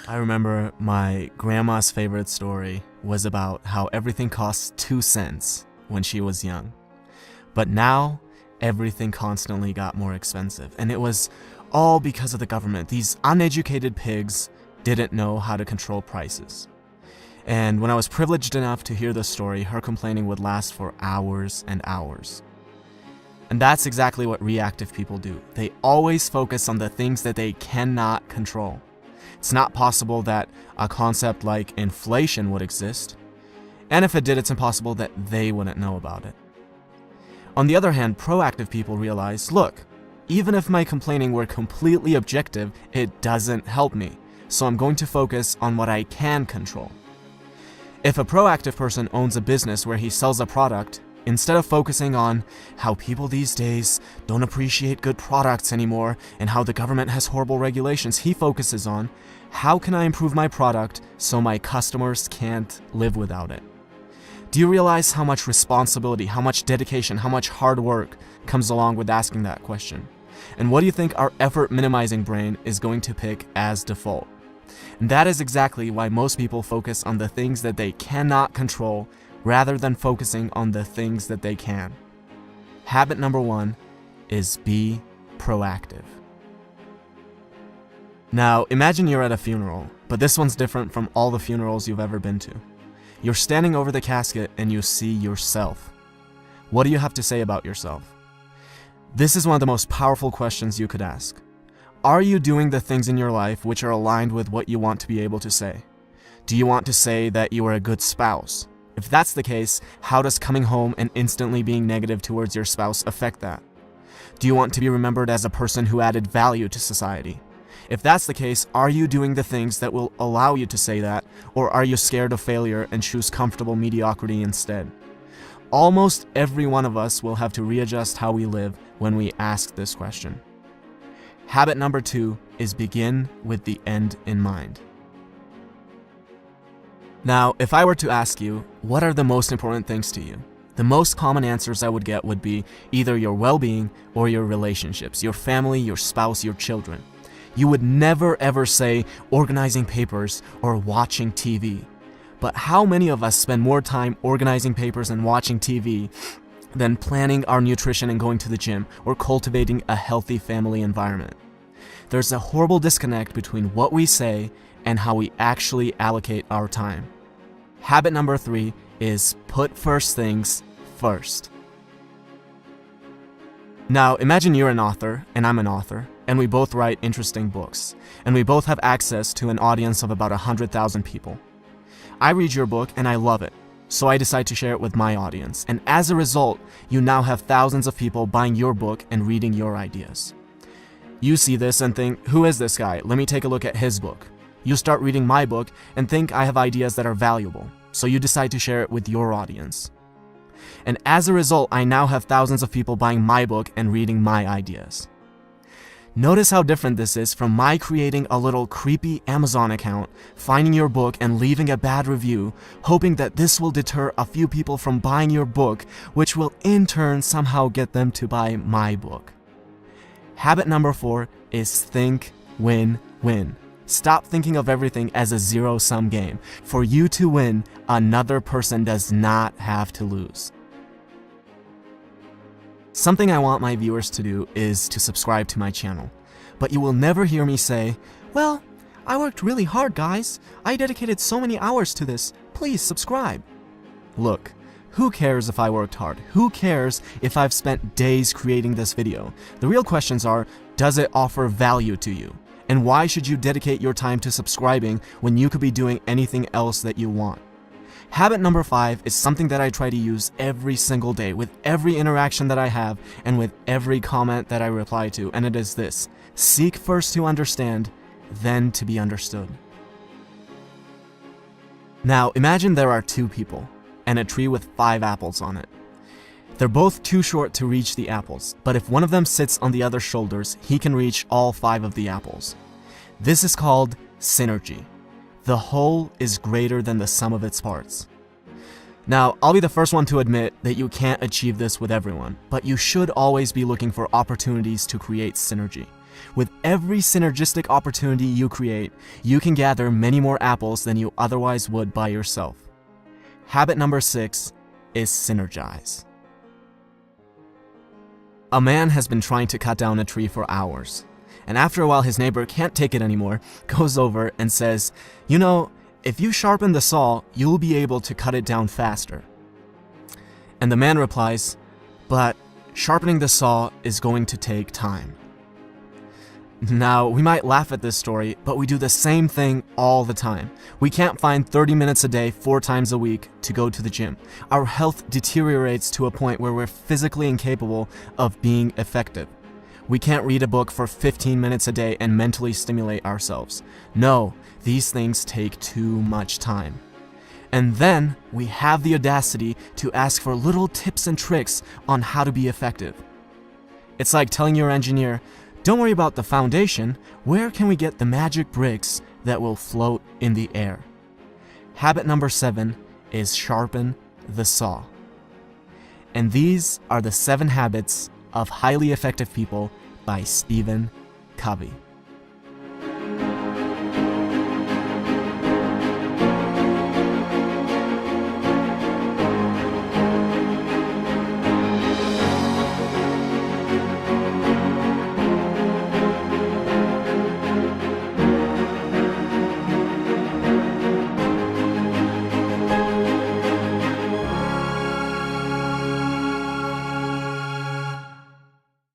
I remember my grandma's favorite story was about how everything cost 2 cents when she was young. But now, everything constantly got more expensive. And it was all because of the government. These uneducated pigs didn't know how to control prices. And when I was privileged enough to hear the story, her complaining would last for hours and hours. And that's exactly what reactive people do. They always focus on the things that they cannot control. It's not possible that a concept like inflation would exist, and if it did, it's impossible that they wouldn't know about it. On the other hand, proactive people realize, look, even if my complaining were completely objective, it doesn't help me, so I'm going to focus on what I can control. If a proactive person owns a business where he sells a product, instead of focusing on how people these days don't appreciate good products anymore and how the government has horrible regulations, he focuses on how can I improve my product so my customers can't live without it. Do you realize how much responsibility, how much dedication, how much hard work comes along with asking that question? And what do you think our effort minimizing brain is going to pick as default? And that is exactly why most people focus on the things that they cannot control rather than focusing on the things that they can. Habit number 1 is be proactive. Now, imagine you're at a funeral, but this one's different from all the funerals you've ever been to. You're standing over the casket and you see yourself. What do you have to say about yourself? This is one of the most powerful questions you could ask. Are you doing the things in your life which are aligned with what you want to be able to say? Do you want to say that you are a good spouse? If that's the case, how does coming home and instantly being negative towards your spouse affect that? Do you want to be remembered as a person who added value to society? If that's the case, are you doing the things that will allow you to say that, or are you scared of failure and choose comfortable mediocrity instead? Almost every one of us will have to readjust how we live when we ask this question. Habit number 2 is begin with the end in mind. Now, if I were to ask you, what are the most important things to you? The most common answers I would get would be either your well-being or your relationships, your family, your spouse, your children. You would never ever say organizing papers or watching TV. But how many of us spend more time organizing papers and watching TV than planning our nutrition and going to the gym or cultivating a healthy family environment? There's a horrible disconnect between what we say and how we actually allocate our time. Habit number 3 is put first things first. Now, imagine you're an author and I'm an author, and we both write interesting books, and we both have access to an audience of about 100,000 people. I read your book and I love it, so I decide to share it with my audience, and as a result, you now have thousands of people buying your book and reading your ideas. You see this and think, who is this guy? Let me take a look at his book. You start reading my book and think I have ideas that are valuable, so you decide to share it with your audience. And as a result, I now have thousands of people buying my book and reading my ideas. Notice how different this is from my creating a little creepy Amazon account, finding your book and leaving a bad review, hoping that this will deter a few people from buying your book, which will in turn somehow get them to buy my book. Habit number 4 is think win-win. Stop thinking of everything as a zero-sum game. For you to win, another person does not have to lose. Something I want my viewers to do is to subscribe to my channel. But you will never hear me say, well, I worked really hard, guys. I dedicated so many hours to this. Please subscribe. Look, who cares if I worked hard? Who cares if I've spent days creating this video? The real questions are, does it offer value to you? And why should you dedicate your time to subscribing when you could be doing anything else that you want? Habit number 5 is something that I try to use every single day with every interaction that I have and with every comment that I reply to, and it is this: seek first to understand, then to be understood. Now, imagine there are 2 people and a tree with 5 apples on it. They're both too short to reach the apples, but if one of them sits on the other's shoulders, he can reach all 5 of the apples. This is called synergy. The whole is greater than the sum of its parts. Now, I'll be the first one to admit that you can't achieve this with everyone, but you should always be looking for opportunities to create synergy. With every synergistic opportunity you create, you can gather many more apples than you otherwise would by yourself. Habit number 6 is synergize. A man has been trying to cut down a tree for hours, and after a while his neighbor can't take it anymore, goes over and says, "You know, if you sharpen the saw, you'll be able to cut it down faster." And the man replies, "But sharpening the saw is going to take time." Now, we might laugh at this story, but we do the same thing all the time. We can't find 30 minutes a day, 4 times a week, to go to the gym. Our health deteriorates to a point where we're physically incapable of being effective. We can't read a book for 15 minutes a day and mentally stimulate ourselves. No, these things take too much time. And then we have the audacity to ask for little tips and tricks on how to be effective. It's like telling your engineer, "Don't worry about the foundation, where can we get the magic bricks that will float in the air?" Habit number 7 is sharpen the saw. And these are the 7 habits of highly effective people by Stephen Covey.